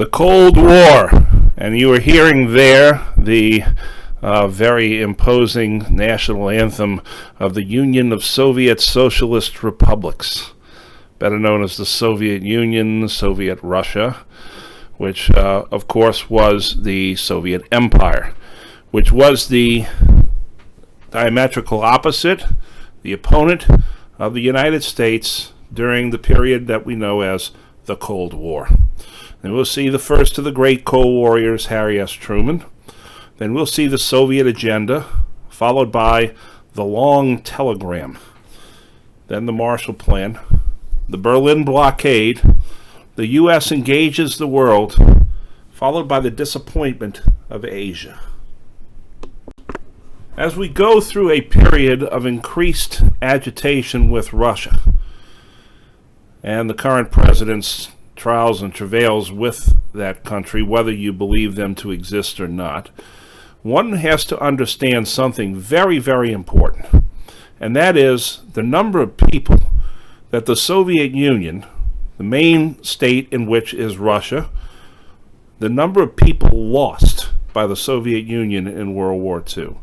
The Cold War, and you are hearing there the very imposing national anthem of the Union of Soviet Socialist Republics, better known as the Soviet Union, Soviet Russia, which of course was the Soviet Empire, which was the diametrical opposite, the opponent of the United States during the period that we know as the Cold War. Then we'll see the first of the great Cold Warriors, Harry S. Truman. Then we'll see the Soviet agenda, followed by the long telegram. Then the Marshall Plan, the Berlin blockade, the U.S. engages the world, followed by the disappointment of Asia. As we go through a period of increased agitation with Russia and the current president's trials and travails with that country, whether you believe them to exist or not, one has to understand something very, very important, and that is the number of people that the Soviet Union, the main state in which is Russia, the number of people lost by the Soviet Union in World War II,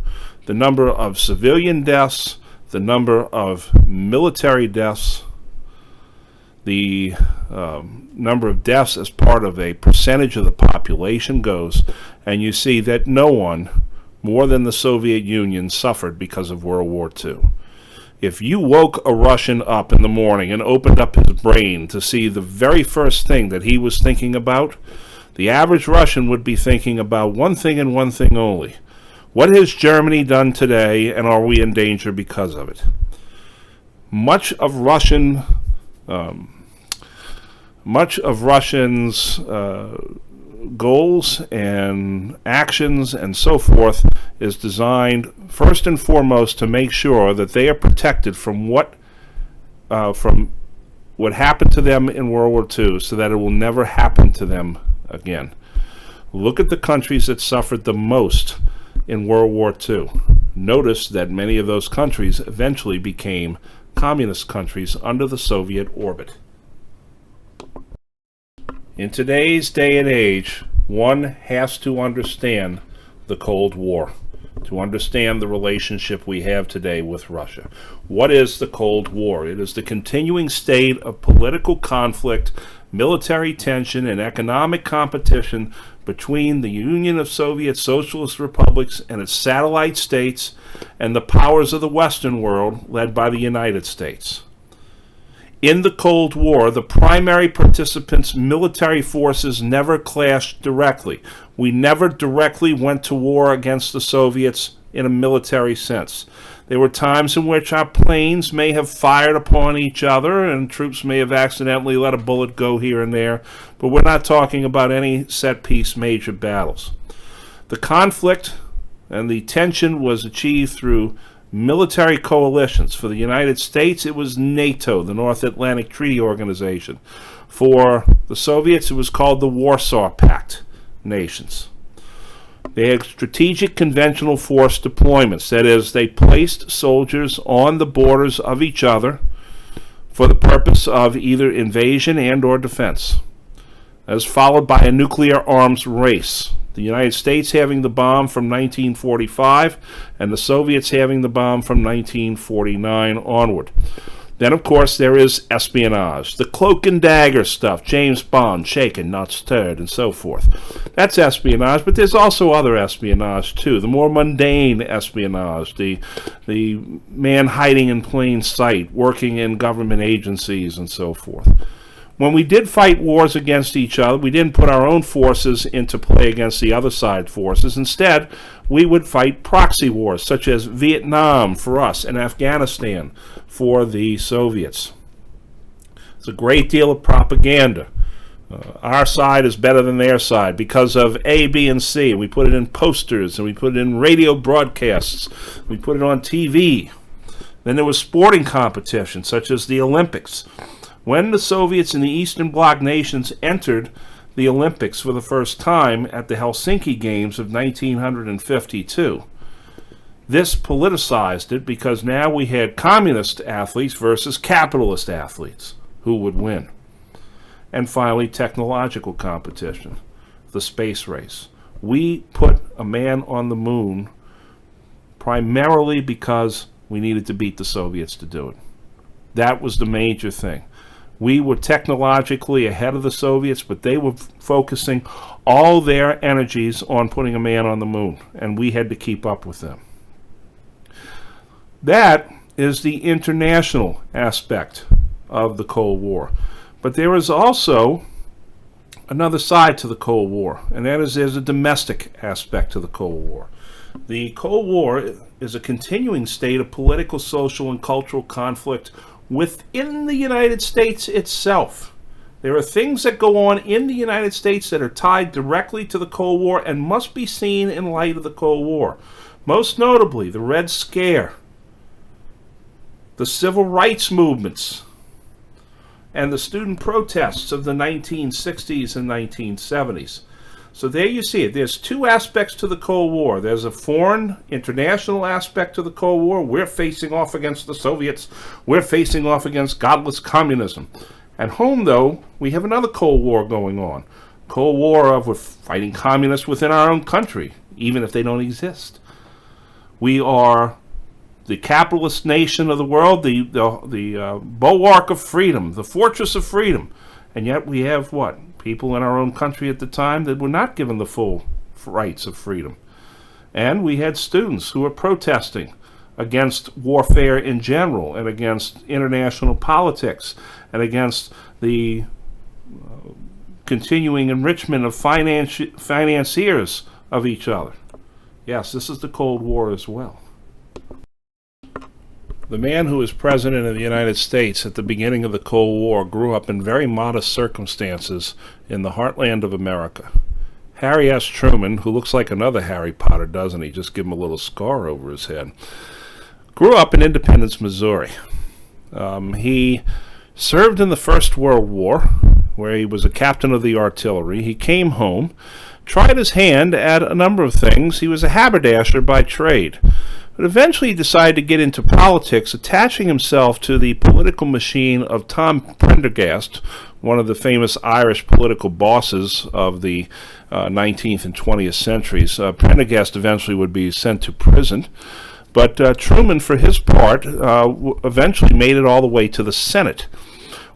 the number of civilian deaths, the number of military deaths, the number of deaths as part of a percentage of the population goes, and you see that no one more than the Soviet Union suffered because of World War II. If you woke a Russian up in the morning and opened up his brain to see the very first thing that he was thinking about, the average Russian would be thinking about one thing and one thing only. What has Germany done today, and are we in danger because of it? Much of Russians' goals and actions and so forth is designed first and foremost to make sure that they are protected from what happened to them in World War II, so that it will never happen to them again. Look at the countries that suffered the most in World War II. Notice that many of those countries eventually became communist countries under the Soviet orbit. In today's day and age, one has to understand the Cold War, to understand the relationship we have today with Russia. What is the Cold War? It is the continuing state of political conflict, military tension, and economic competition between the Union of Soviet Socialist Republics and its satellite states and the powers of the Western world, led by the United States. In the Cold War, the primary participants' military forces never clashed directly. We never directly went to war against the Soviets in a military sense. There were times in which our planes may have fired upon each other and troops may have accidentally let a bullet go here and there, but we're not talking about any set-piece major battles. The conflict and the tension was achieved through military coalitions. For the United States, it was NATO, the North Atlantic Treaty Organization. For the Soviets, it was called the Warsaw Pact nations. They had strategic conventional force deployments. That is, they placed soldiers on the borders of each other for the purpose of either invasion and or defense. That was followed by a nuclear arms race. The United States having the bomb from 1945 and the Soviets having the bomb from 1949 onward. Then, of course, there is espionage, the cloak and dagger stuff, James Bond, shaken, not stirred, and so forth. That's espionage, but there's also other espionage, too, the more mundane espionage, the man hiding in plain sight, working in government agencies, and so forth. When we did fight wars against each other, we didn't put our own forces into play against the other side forces. Instead, we would fight proxy wars, such as Vietnam for us and Afghanistan for the Soviets. It's a great deal of propaganda. Our side is better than their side because of A, B, and C. We put it in posters, and we put it in radio broadcasts. We put it on TV. Then there was sporting competition, such as the Olympics. When the Soviets and the Eastern Bloc nations entered the Olympics for the first time at the Helsinki Games of 1952, this politicized it because now we had communist athletes versus capitalist athletes. Who would win? And finally, technological competition. the space race. We put a man on the moon primarily because we needed to beat the Soviets to do it. That was the major thing. We were technologically ahead of the Soviets, but they were focusing all their energies on putting a man on the moon, and we had to keep up with them. That is the international aspect of the Cold War. But there is also another side to the Cold War, and that is there's a domestic aspect to the Cold War. The Cold War is a continuing state of political, social, and cultural conflict within the United States itself. There are things that go on in the United States that are tied directly to the Cold War and must be seen in light of the Cold War. Most notably, the Red Scare, the civil rights movements, and the student protests of the 1960s and 1970s. So there you see it. There's two aspects to the Cold War. There's a foreign, international aspect to the Cold War. We're facing off against the Soviets. We're facing off against godless communism. At home, though, we have another Cold War going on. Cold War of we're fighting communists within our own country, even if they don't exist. We are the capitalist nation of the world, the bulwark of freedom, the fortress of freedom. And yet we have what? People in our own country at the time that were not given the full rights of freedom. And we had students who were protesting against warfare in general and against international politics and against the continuing enrichment of financiers of each other. Yes, this is the Cold War as well. The man who was president of the United States at the beginning of the Cold War grew up in very modest circumstances in the heartland of America. Harry S. Truman, who looks like another Harry Potter, doesn't he? Just give him a little scar over his head. Grew up in Independence, Missouri. He served in the First World War, where he was a captain of the artillery. He came home, tried his hand at a number of things. He was a haberdasher by trade. But eventually he decided to get into politics, attaching himself to the political machine of Tom Prendergast, one of the famous Irish political bosses of the 19th and 20th centuries. Prendergast eventually would be sent to prison, but Truman, for his part, eventually made it all the way to the Senate,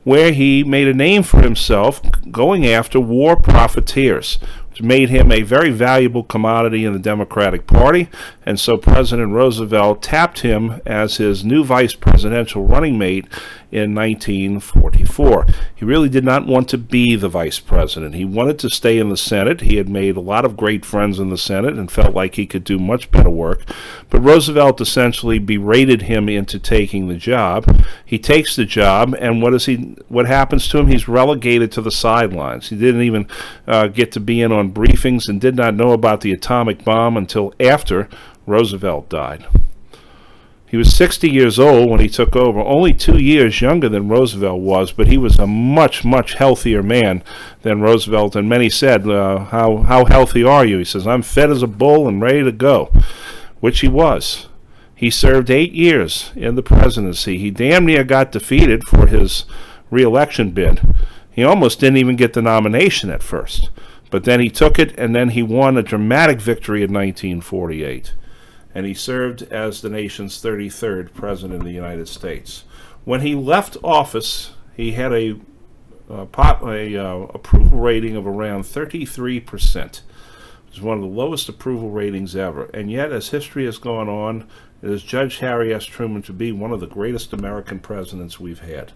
where he made a name for himself going after war profiteers, which made him a very valuable commodity in the Democratic Party, and so President Roosevelt tapped him as his new vice presidential running mate in 1944. He really did not want to be the vice president. He wanted to stay in the Senate. He had made a lot of great friends in the Senate and felt like he could do much better work, but Roosevelt essentially berated him into taking the job. He takes the job, and what happens to him? He's relegated to the sidelines. He didn't even get to be in on briefings and did not know about the atomic bomb until after Roosevelt died. He was 60 years old when he took over, only 2 years younger than Roosevelt was, but he was a much, much healthier man than Roosevelt, and many said, how healthy are you? He says, I'm fed as a bull and ready to go, which he was. He served 8 years in the presidency. He damn near got defeated for his re-election bid. He almost didn't even get the nomination at first, but then he took it, and then he won a dramatic victory in 1948. And he served as the nation's 33rd president of the United States. When he left office, he had a approval rating of around 33%, which is one of the lowest approval ratings ever. And yet, as history has gone on, it has judged Harry S. Truman to be one of the greatest American presidents we've had.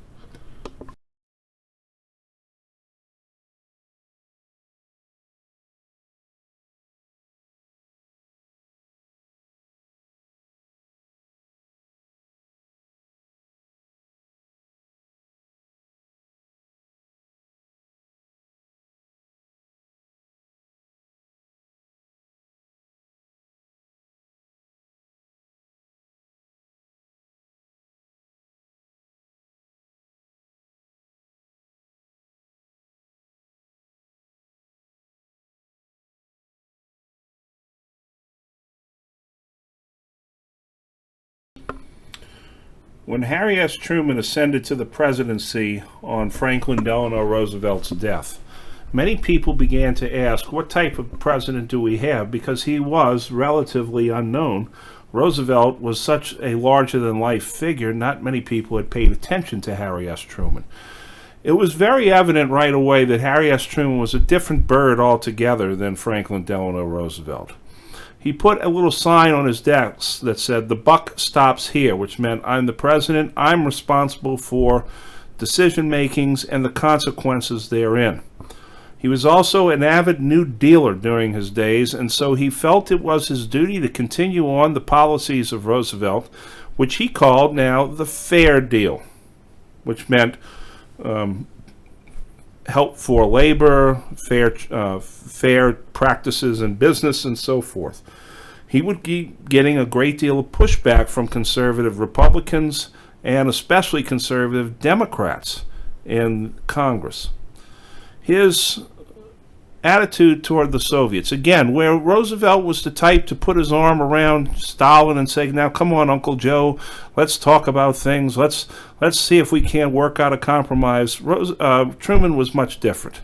When Harry S. Truman ascended to the presidency on Franklin Delano Roosevelt's death, many people began to ask, what type of president do we have? Because he was relatively unknown. Roosevelt was such a larger-than-life figure, not many people had paid attention to Harry S. Truman. It was very evident right away that Harry S. Truman was a different bird altogether than Franklin Delano Roosevelt. He put a little sign on his desk that said, "The buck stops here," which meant I'm the president, I'm responsible for decision-makings and the consequences therein. He was also an avid New Dealer during his days, and so he felt it was his duty to continue on the policies of Roosevelt, which he called now the Fair Deal, which meant help for labor, fair practices in business, and so forth. He would keep getting a great deal of pushback from conservative Republicans and especially conservative Democrats in Congress. His attitude toward the Soviets, again, where Roosevelt was the type to put his arm around Stalin and say, "Now come on, Uncle Joe, let's talk about things, let's see if we can't work out a compromise." Truman was much different.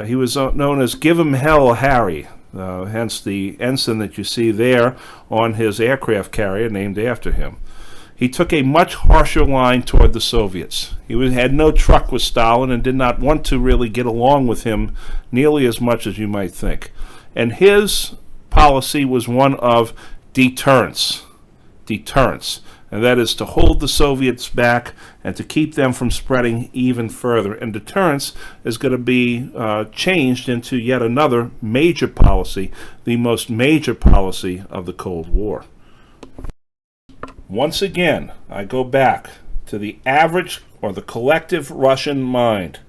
He was known as "Give 'em hell, Harry," hence the ensign that you see there on his aircraft carrier named after him. He took a much harsher line toward the Soviets. He had no truck with Stalin and did not want to really get along with him nearly as much as you might think. And his policy was one of deterrence. Deterrence. And that is to hold the Soviets back and to keep them from spreading even further. And deterrence is going to be changed into yet another major policy, the most major policy of the Cold War. Once again, I go back to the average or the collective Russian mind,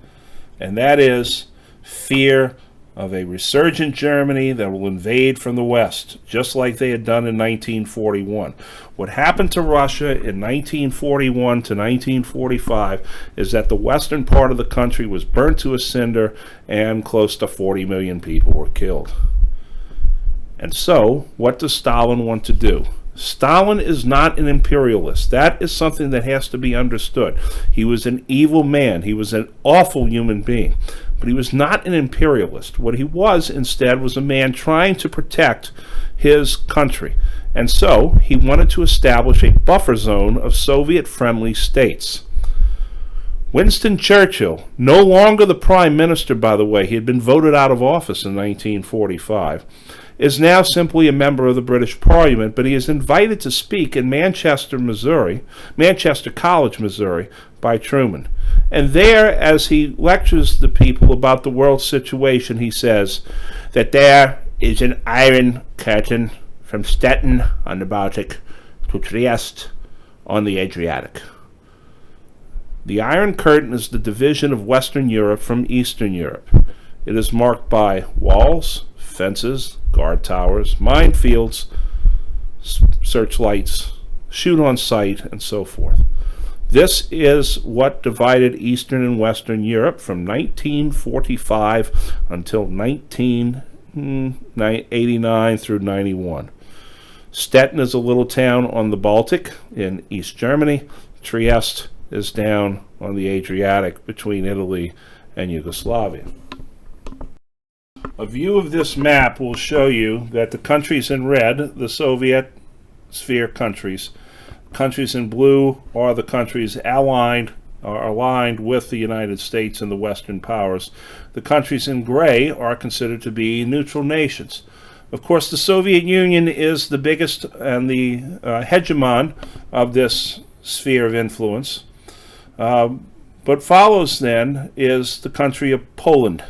and that is fear of a resurgent Germany that will invade from the West, just like they had done in 1941. What happened to Russia in 1941 to 1945 is that the western part of the country was burnt to a cinder and close to 40 million people were killed. And so, what does Stalin want to do? Stalin is not an imperialist. That is something that has to be understood. He was an evil man. He was an awful human being. But he was not an imperialist. What he was, instead, was a man trying to protect his country. And so, he wanted to establish a buffer zone of Soviet-friendly states. Winston Churchill, no longer the prime minister, by the way, he had been voted out of office in 1945, is now simply a member of the British Parliament, but he is invited to speak in Manchester College, Missouri, by Truman. And there, as he lectures the people about the world situation, he says that there is an iron curtain from Stettin on the Baltic to Trieste on the Adriatic. The Iron Curtain is the division of Western Europe from Eastern Europe. It is marked by walls, fences, guard towers, minefields, searchlights, shoot on sight, and so forth. This is what divided Eastern and Western Europe from 1945 until 1989 through 91. Stettin is a little town on the Baltic in East Germany. Trieste is down on the Adriatic between Italy and Yugoslavia. A view of this map will show you that the countries in red, the Soviet sphere countries, countries in blue are the countries aligned with the United States and the Western powers. The countries in gray are considered to be neutral nations. Of course, the Soviet Union is the biggest and the hegemon of this sphere of influence. But follows then is the country of Poland.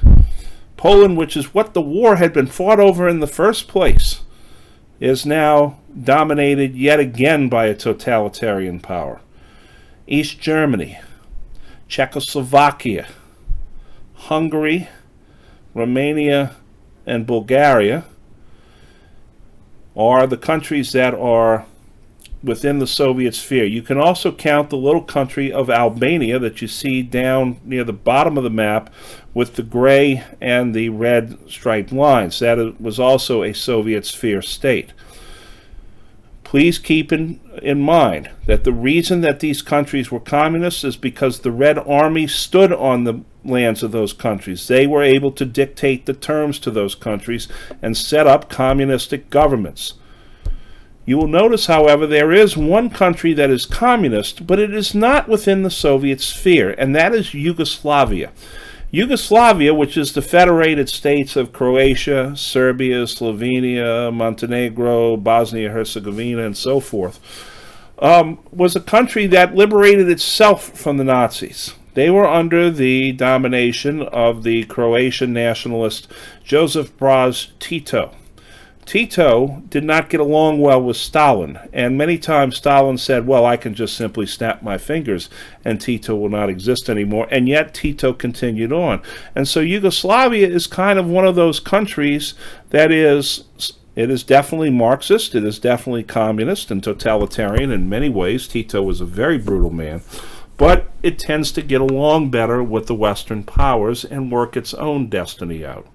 Poland, which is what the war had been fought over in the first place, is now dominated yet again by a totalitarian power. East Germany, Czechoslovakia, Hungary, Romania, and Bulgaria are the countries that are within the Soviet sphere. You can also count the little country of Albania that you see down near the bottom of the map with the gray and the red striped lines. That was also a Soviet sphere state. Please keep in mind that the reason that these countries were communists is because the Red Army stood on the lands of those countries. They were able to dictate the terms to those countries and set up communistic governments. You will notice, however, there is one country that is communist, but it is not within the Soviet sphere, and that is Yugoslavia. Yugoslavia, which is the federated states of Croatia, Serbia, Slovenia, Montenegro, Bosnia-Herzegovina, and so forth, was a country that liberated itself from the Nazis. They were under the domination of the Croatian nationalist Josip Broz Tito. Tito did not get along well with Stalin, and many times Stalin said, well, I can just simply snap my fingers and Tito will not exist anymore, and yet Tito continued on. And so Yugoslavia is kind of one of those countries that it is definitely Marxist, it is definitely communist and totalitarian in many ways. Tito was a very brutal man, but it tends to get along better with the Western powers and work its own destiny out.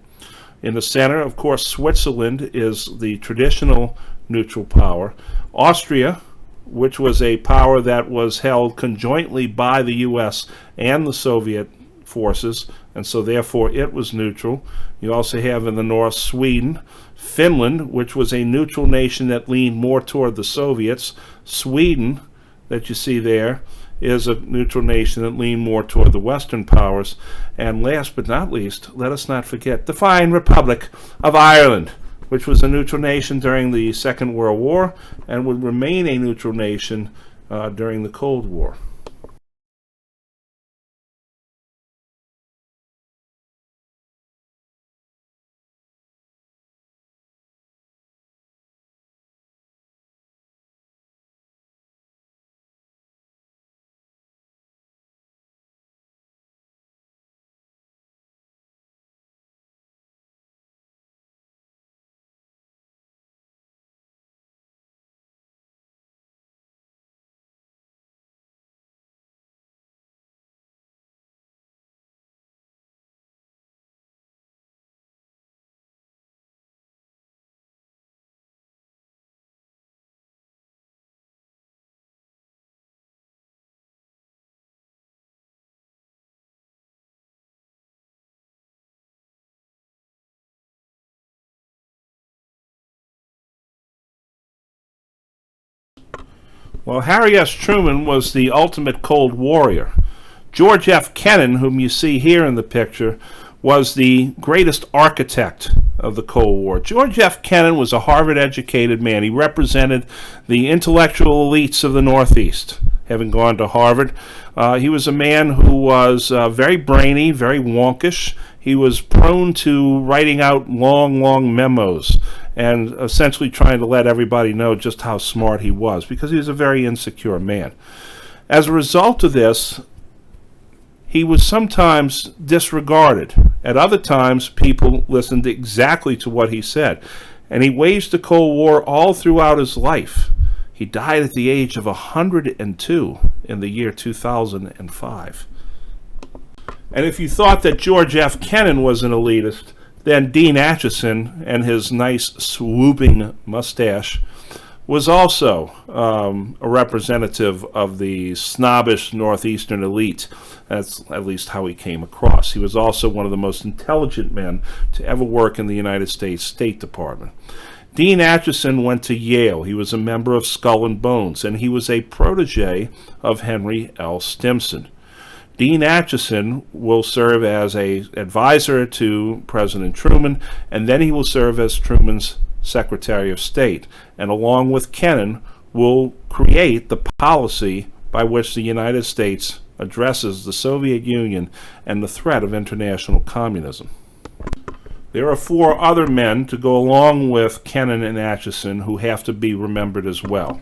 In the center, of course, Switzerland is the traditional neutral power. Austria, which was a power that was held conjointly by the U.S. and the Soviet forces, and so therefore it was neutral. You also have in the north Sweden, Finland, which was a neutral nation that leaned more toward the Soviets. Sweden, that you see there, is a neutral nation that leaned more toward the Western powers. And last but not least, let us not forget the fine Republic of Ireland, which was a neutral nation during the Second World War and would remain a neutral nation during the Cold War. Well, Harry S. Truman was the ultimate Cold Warrior. George F. Kennan, whom you see here in the picture, was the greatest architect of the Cold War. George F. Kennan was a Harvard-educated man. He represented the intellectual elites of the Northeast, having gone to Harvard. He was a man who was very brainy, very wonkish. He was prone to writing out long memos and essentially trying to let everybody know just how smart he was, because he was a very insecure man. As a result of this, he was sometimes disregarded. At other times, people listened exactly to what he said. And he waged the Cold War all throughout his life. He died at the age of 102 in the year 2005. And if you thought that George F. Kennan was an elitist, then Dean Acheson and his nice swooping mustache was also a representative of the snobbish Northeastern elite. That's at least how he came across. He was also one of the most intelligent men to ever work in the United States State Department. Dean Acheson went to Yale. He was a member of Skull and Bones, and he was a protege of Henry L. Stimson. Dean Acheson will serve as an advisor to President Truman, and then he will serve as Truman's Secretary of State, and along with Kennan will create the policy by which the United States addresses the Soviet Union and the threat of international communism. There are four other men to go along with Kennan and Acheson who have to be remembered as well.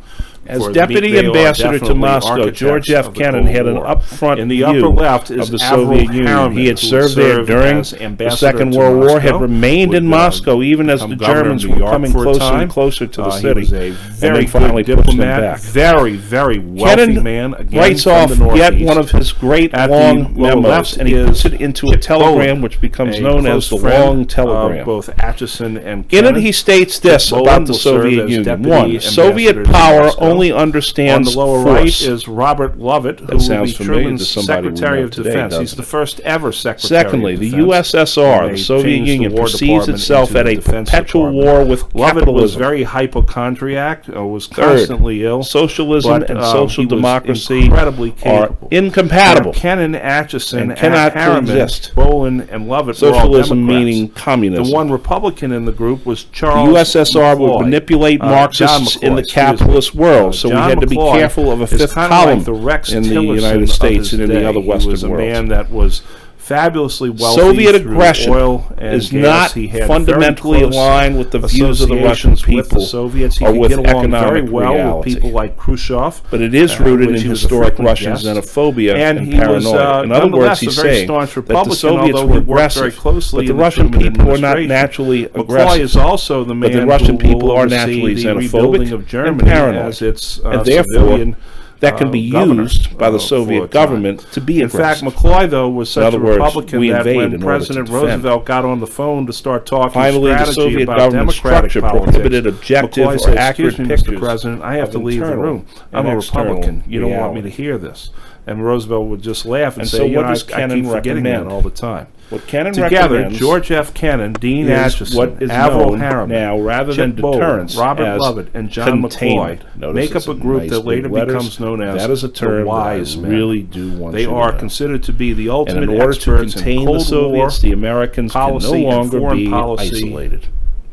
As deputy ambassador to Moscow, George F. Kennan had an upfront view of the Soviet Union. He had served there during the Second World War, had remained in Moscow even as the Germans were coming closer and closer to the city, and then finally pushed them back. Very, very wealthy man. Again, writes off yet one of his great long memos, and he puts it into a telegram which becomes known as the Long Telegram. Both Atchison and in it, he states this about the Soviet Union. 1. Soviet power only understands on the lower force. right is Robert Lovett, who will be Truman's Secretary of Defense. He's the first ever Secretary Secondly, of the Defense. USSR, the Soviet Union, perceives itself at a perpetual war with Lovett was capitalism. very hypochondriac, was constantly ill. Socialism and social democracy are capable. incompatible. Kennan, Atchison, and cannot Harriman, coexist. Bolin, and Lovett Socialism were all Democrats. meaning communism. The one Republican in the group was The Charles USSR would McCloy. manipulate Marxists in the capitalist world, so we had to be careful of a fifth column in the United States and in the other Western world. He was a man that was fabulously wealthy. Soviet aggression oil and is gas. not He had fundamentally aligned with the views of the Russian people with the Soviets. He or could with get along economic very well reality. with people like Khrushchev, but it is rooted in which he was a historic frequent Russian guest. xenophobia and he was, paranoia. In other words, he's a very saying staunch that the Republican, Soviets although were he worked very aggressive, closely but the in Russian Truman people were not administration. naturally McCloy aggressive. is also the man But the Russian who people will are oversee naturally the xenophobic rebuilding of and Germany paranoid, as its and therefore civilian that can be governor, used by the for a Soviet time. government to be In aggressive. fact, McCloy, though, was such a other words, Republican we that invade when in order to President defend. Roosevelt got on the phone to start talking Finally, the strategy Soviet about government democratic structure politics, prohibited objective McCloy or said, accurate "Excuse me, pictures Mr. President, I have of to leave the internal room. I'm and a external Republican. You don't want me reality." to hear this." And Roosevelt would just laugh and And say, so "You what know, does I Kennan keep forgetting that recommend? all the time." What Kennan Together, recommends George F. Kennan, Dean is Atchison, what is Avril known Harriman, now, rather Chip than Bolin, deterrence, Robert as Lovett, and John McCloy containment. Notice make it's up a in group nice that later big letters. becomes known as that is a term the Wise that I Men. really do want They you to are know. considered to be the And ultimate in order to experts contain in the Cold Soviets, War the Americans can no policy and longer foreign be policy isolated.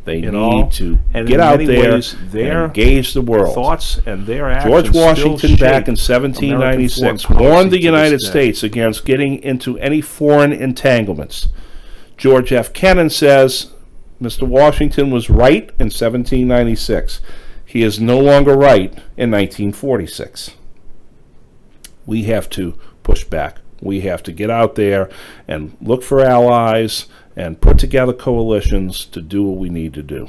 They in need all, to and get in out many there ways, their and engage the world. thoughts and their actions George Washington, still back in shape 1796, American foreign warned policy the to United this day. States against getting into any foreign entanglements. George F. Kennan says Mr. Washington was right in 1796. He is no longer right in 1946. We have to push back. We have to get out there and look for allies and put together coalitions to do what we need to do.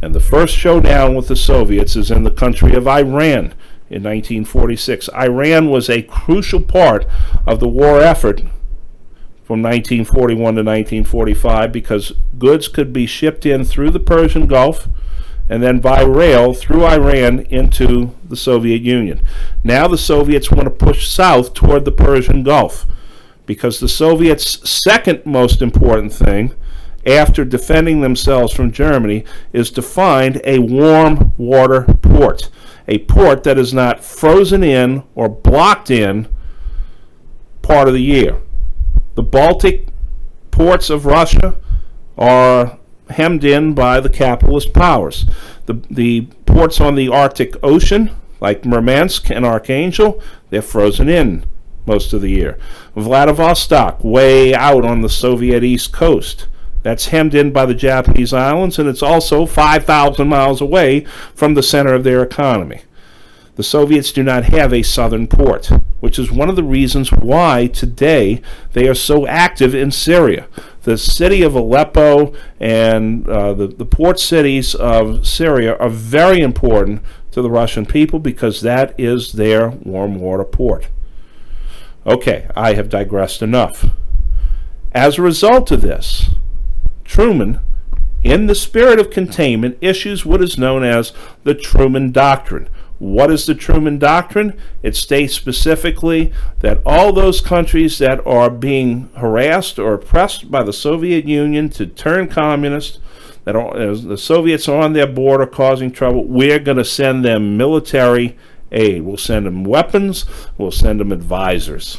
And the first showdown with the Soviets is in the country of Iran in 1946. Iran was a crucial part of the war effort from 1941 to 1945 because goods could be shipped in through the Persian Gulf and then by rail through Iran into the Soviet Union. Now the Soviets want to push south toward the Persian Gulf because the Soviets' second most important thing after defending themselves from Germany is to find a warm water port, a port that is not frozen in or blocked in part of the year. The Baltic ports of Russia are hemmed in by the capitalist powers. The ports on the Arctic Ocean, like Murmansk and Archangel, they're frozen in most of the year. Vladivostok, way out on the Soviet east coast, that's hemmed in by the Japanese islands, and it's also 5,000 miles away from the center of their economy. The Soviets do not have a southern port, which is one of the reasons why today they are so active in Syria. The city of Aleppo and the port cities of Syria are very important to the Russian people because that is their warm water port. Okay, I have digressed enough. As a result of this, Truman, in the spirit of containment, issues what is known as the Truman Doctrine. What is the Truman Doctrine? It states specifically that all those countries that are being harassed or oppressed by the Soviet Union to turn communist, that as the Soviets are on their border causing trouble, we're going to send them military aid. We'll send them weapons. We'll send them advisors.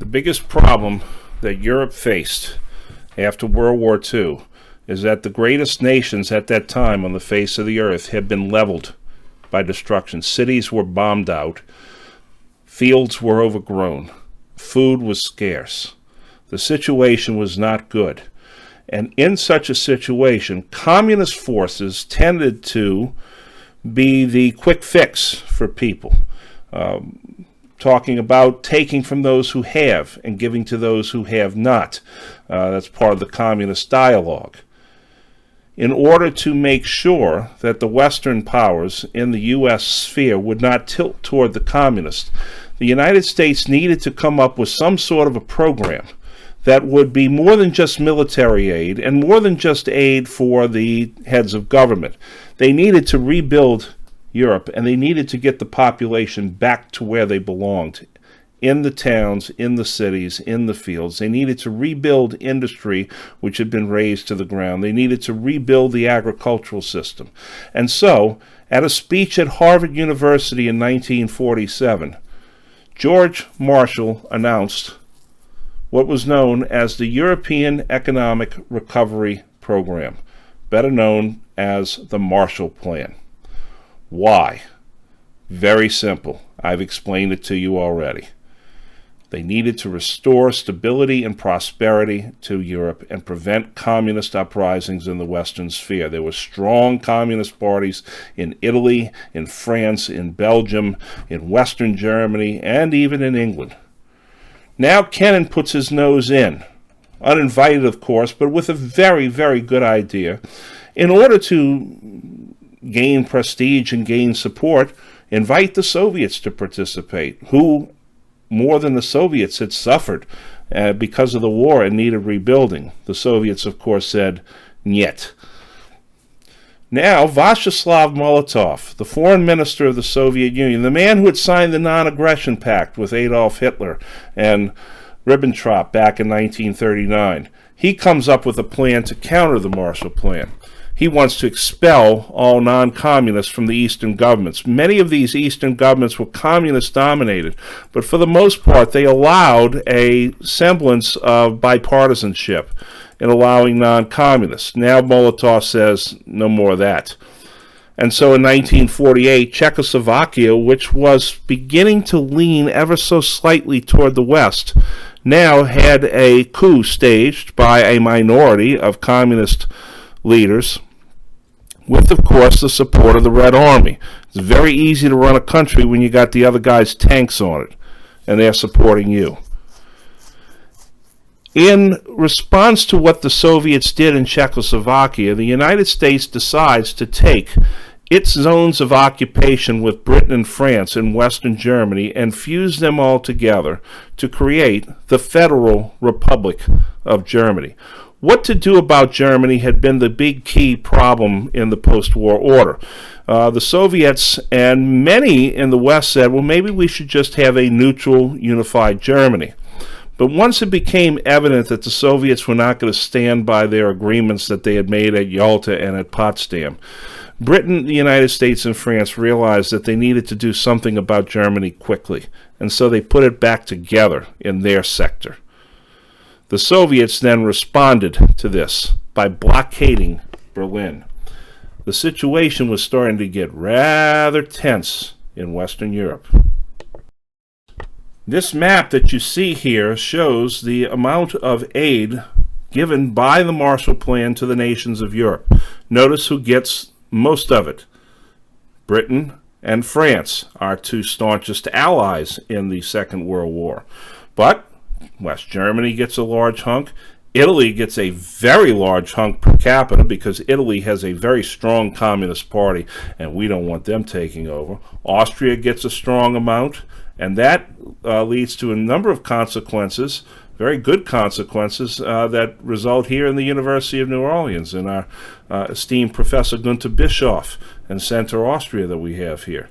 The biggest problem that Europe faced after World War II is that the greatest nations at that time on the face of the earth had been leveled by destruction. Cities were bombed out. Fields were overgrown. Food was scarce. The situation was not good. And in such a situation, communist forces tended to be the quick fix for people. Talking about taking from those who have and giving to those who have not. That's part of the communist dialogue. In order to make sure that the Western powers in the U.S. sphere would not tilt toward the communists, the United States needed to come up with some sort of a program that would be more than just military aid and more than just aid for the heads of government. They needed to rebuild Europe, and they needed to get the population back to where they belonged, in the towns, in the cities, in the fields. They needed to rebuild industry, which had been razed to the ground. They needed to rebuild the agricultural system. And so, at a speech at Harvard University in 1947, George Marshall announced what was known as the European Economic Recovery Program, better known as the Marshall Plan. Why? Very simple. I've explained it to you already. They needed to restore stability and prosperity to Europe and prevent communist uprisings in the Western sphere. There were strong communist parties in Italy, in France, in Belgium, in Western Germany, and even in England. Now Kennan puts his nose in, uninvited of course, but with a very, very good idea. In order to gain prestige and gain support, invite the Soviets to participate, who, more than the Soviets, had suffered because of the war and needed rebuilding. The Soviets, of course, said, "Niet." Now, Vyacheslav Molotov, the foreign minister of the Soviet Union, the man who had signed the non-aggression pact with Adolf Hitler and Ribbentrop back in 1939, he comes up with a plan to counter the Marshall Plan. He wants to expel all non-communists from the Eastern governments. Many of these Eastern governments were communist-dominated, but for the most part, they allowed a semblance of bipartisanship in allowing non-communists. Now Molotov says, no more of that. And so in 1948, Czechoslovakia, which was beginning to lean ever so slightly toward the West, now had a coup staged by a minority of communist leaders, with, of course, the support of the Red Army. It's very easy to run a country when you got the other guy's tanks on it, and they're supporting you. In response to what the Soviets did in Czechoslovakia, the United States decides to take its zones of occupation with Britain and France and Western Germany and fuse them all together to create the Federal Republic of Germany. What to do about Germany had been the big key problem in the post-war order. The Soviets and many in the West said, well, maybe we should just have a neutral, unified Germany. But once it became evident that the Soviets were not going to stand by their agreements that they had made at Yalta and at Potsdam, Britain, the United States, and France realized that they needed to do something about Germany quickly, and so they put it back together in their sector. The Soviets then responded to this by blockading Berlin. The situation was starting to get rather tense in Western Europe. This map that you see here shows the amount of aid given by the Marshall Plan to the nations of Europe. Notice who gets most of it. Britain and France, our two staunchest allies in the Second World War. But West Germany gets a large hunk. Italy gets a very large hunk per capita because Italy has a very strong communist party and we don't want them taking over. Austria gets a strong amount, and that leads to a number of consequences, very good consequences, that result here in the University of New Orleans in our esteemed Professor Gunther Bischoff and Center Austria that we have here.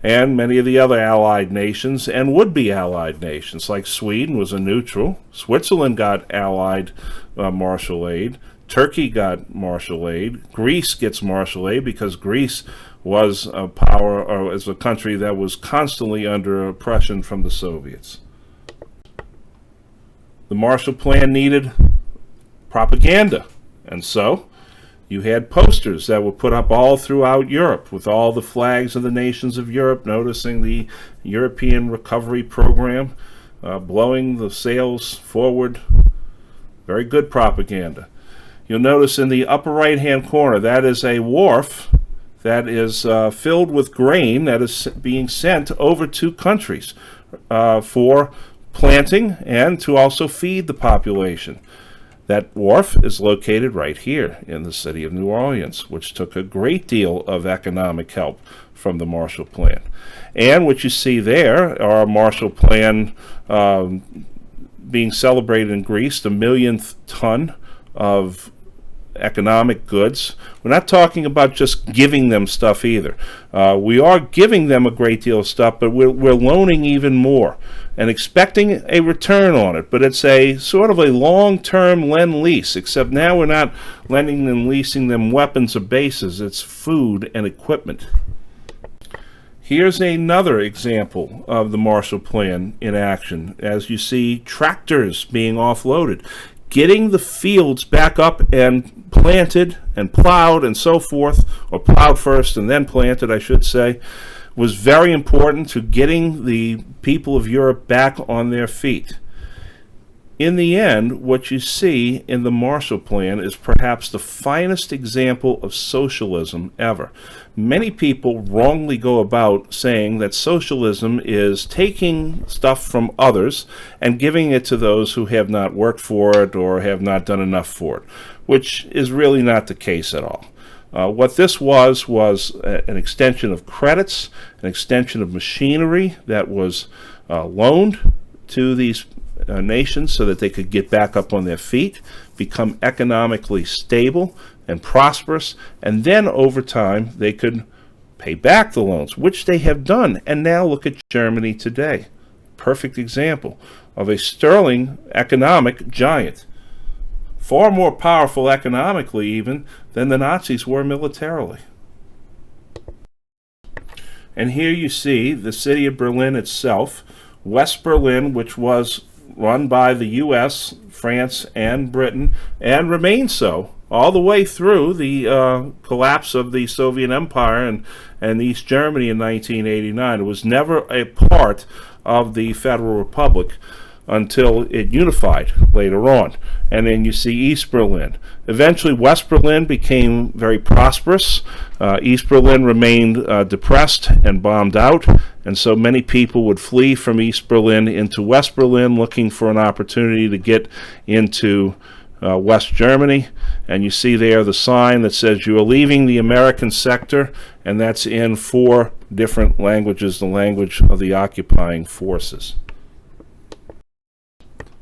And many of the other allied nations and would-be allied nations, like Sweden was a neutral. Switzerland got allied Marshall aid. Turkey got Marshall aid. Greece gets Marshall aid because Greece was a power, or as a country that was constantly under oppression from the Soviets. the Marshall Plan needed propaganda. And so you had posters that were put up all throughout Europe with all the flags of the nations of Europe, noticing the European Recovery Program, blowing the sails forward. Very good propaganda. You'll notice in the upper right-hand corner, that is a wharf that is filled with grain that is being sent over to countries for planting and to also feed the population. That wharf is located right here in the city of New Orleans, which took a great deal of economic help from the Marshall Plan. And what you see there are Marshall Plan being celebrated in Greece, the millionth ton of economic goods. We're not talking about just giving them stuff either. We are giving them a great deal of stuff, but we're loaning even more and expecting a return on it. But it's a sort of a long-term lend-lease, except now we're not lending and leasing them weapons or bases. It's food and equipment. Here's another example of the Marshall Plan in action. As you see, tractors being offloaded, getting the fields back up and planted and plowed and so forth, or plowed first and then planted, I should say, was very important to getting the people of Europe back on their feet. In the end, what you see in the Marshall Plan is perhaps the finest example of socialism ever. Many people wrongly go about saying that socialism is taking stuff from others and giving it to those who have not worked for it or have not done enough for it, which is really not the case at all. What this was an extension of credits, an extension of machinery that was loaned to these nations so that they could get back up on their feet, become economically stable and prosperous, and then over time they could pay back the loans, which they have done. And now look at Germany today. Perfect example of a sterling economic giant. Far more powerful economically even than the Nazis were militarily. And here you see the city of Berlin itself, West Berlin, which was run by the U.S., France, and Britain, and remained so all the way through the collapse of the Soviet Empire and East Germany in 1989. It was never a part of the Federal Republic until it unified later on. And then you see East Berlin. Eventually, West Berlin became very prosperous. East Berlin remained depressed and bombed out, and so many people would flee from East Berlin into West Berlin looking for an opportunity to get into West Germany. And you see there the sign that says you are leaving the American sector, and that's in 4 different languages, the language of the occupying forces.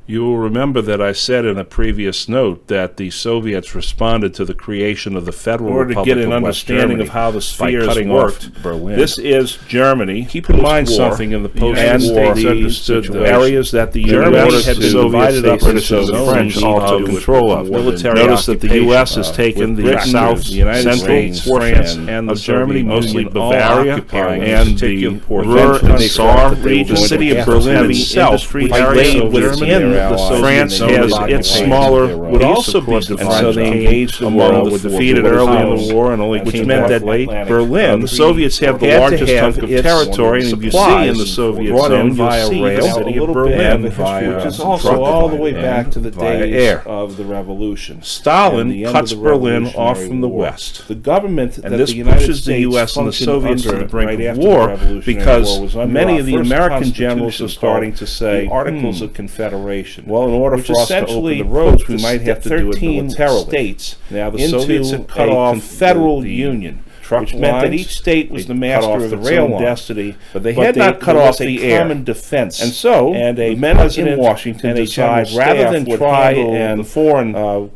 You will remember that I said in a previous note that the Soviets responded to the creation of the Federal Republic to get an understanding of how the spheres worked. Berlin. This is Germany. Keep in mind something in the post-war areas that the Germans had divided up into the French all took control of. Notice that the U.S. has taken the South, Central portions of Germany, mostly Bavaria, and the Ruhr and Saar region. The city of Berlin itself laid within France has its smaller would also be divided, and so they engaged the war, were defeated early in the war, and only came back late. Berlin, the Soviets have the largest chunk of territory, and you see in the Soviet zone, you'll see the city of Berlin, which is also all the way back to the days of the revolution. Stalin cuts Berlin off from the West. The government, and this pushes the U.S. and the Soviets to the brink of war, because many of the American generals are starting to say Articles of Confederation. Well, in order for us to open the roads, we might have to do it militarily. Now, the Soviets had cut off federal union, which meant that each state was the master of its own destiny, but they had not cut off the air. Common defense. And so, the men in Washington decided, rather than try and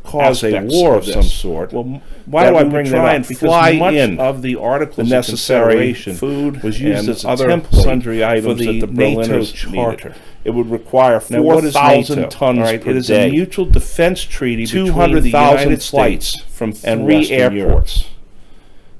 cause a war of some sort, well, why do I bring that up? Because much of the Articles of Confederation, food was used as other sundry items for the NATO charter. It would require 4,000 tons per day. It is a mutual defense treaty between the United States from 3 airports.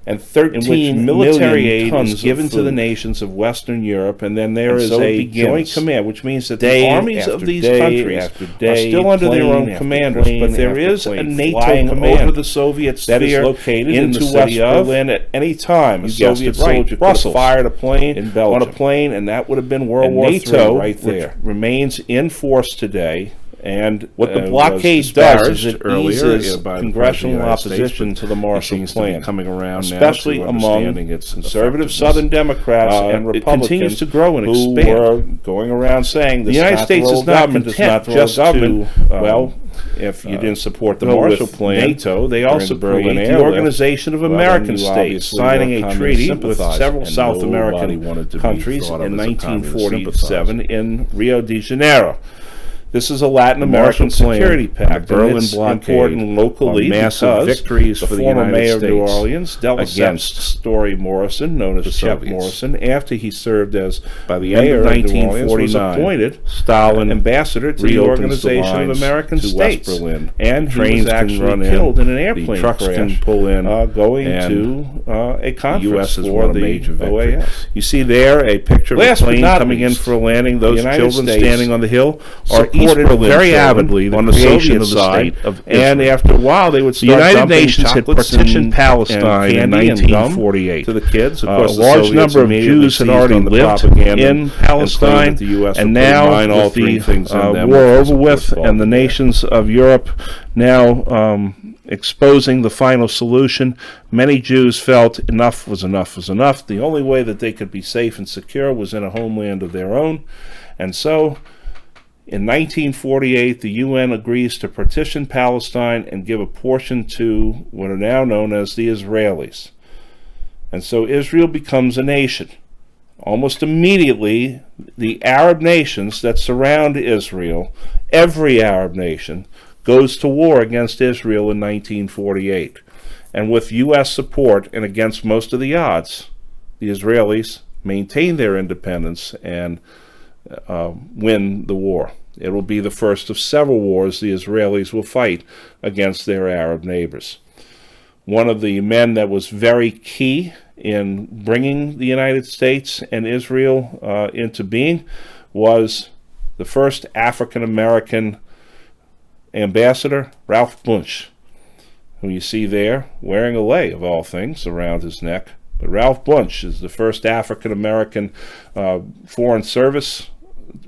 and 13 military aid is given to the nations of Western Europe, and then there is a joint command, which means that the armies of these countries are still under their own commanders, but there is a NATO command over the Soviet sphere that is located into West Berlin at any time. A Soviet soldier could have fired a plane on a plane, and that would have been World War III right there. Remains in force today. And what the blockade does is it eases congressional opposition to the Marshall Plan, coming around especially among conservative Southern Democrats and Republicans. It continues to grow and expand. Who were going around saying the United States is not content just to, well, if you didn't support the Marshall Plan, NATO, they also created the Organization of American States, signing a treaty with several South American countries in 1947 in Rio de Janeiro. This is a Latin American security pact. The Berlin blockade, important locally, massive victories for the former mayor of New Orleans dealt against Story Morrison, known as Shep Morrison, after he served as by the end of 1949 appointed Stalin ambassador to the Organization of American States, Berlin, and trains was actually killed in an airplane trucks crash. Can pull in, going to a conference for the major OAS. You see there a picture of a plane coming in for a landing. Those children standing on the hill are supported very avidly on the Soviet side of Israel. And after a while, they would start the United Nations had partitioned Palestine in 1948 to the kids. Of course, a large number of Jews had already lived in Palestine, and now with the war over with, and the nations of Europe now exposing the final solution, many Jews felt enough was enough was enough. The only way that they could be safe and secure was in a homeland of their own, and so in 1948, the UN agrees to partition Palestine and give a portion to what are now known as the Israelis. And so Israel becomes a nation. Almost immediately, the Arab nations that surround Israel, every Arab nation, goes to war against Israel in 1948. And with U.S. support and against most of the odds, the Israelis maintain their independence and win the war. It will be the first of several wars the Israelis will fight against their Arab neighbors. One of the men that was very key in bringing the United States and Israel into being was the first African-American ambassador, Ralph Bunche, who you see there wearing a lei, of all things, around his neck. But Ralph Bunche is the first African-American Foreign Service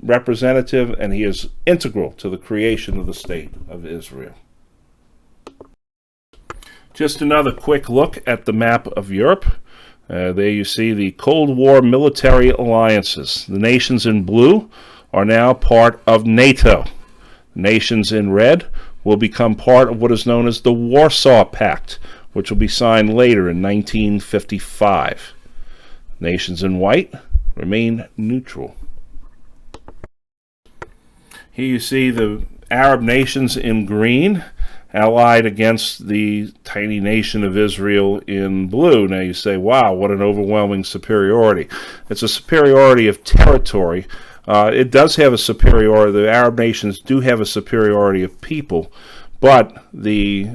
representative, and he is integral to the creation of the State of Israel. Just another quick look at the map of Europe. There you see the Cold War military alliances. The nations in blue are now part of NATO. The nations in red will become part of what is known as the Warsaw Pact, which will be signed later in 1955. Nations in white remain neutral. Here you see the Arab nations in green, allied against the tiny nation of Israel in blue. Now you say, wow, what an overwhelming superiority. It's a superiority of territory. It does have a superiority. The Arab nations do have a superiority of people, but the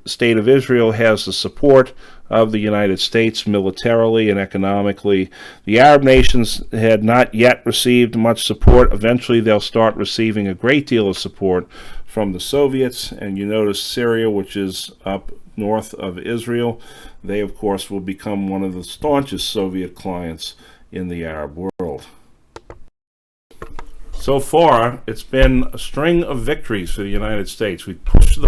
State of Israel has the support of the United States militarily and economically. The Arab nations had not yet received much support. Eventually they'll start receiving a great deal of support from the Soviets, and you notice Syria, which is up north of Israel, they of course will become one of the staunchest Soviet clients in the Arab world. So far, it's been a string of victories for the United States. We've pushed the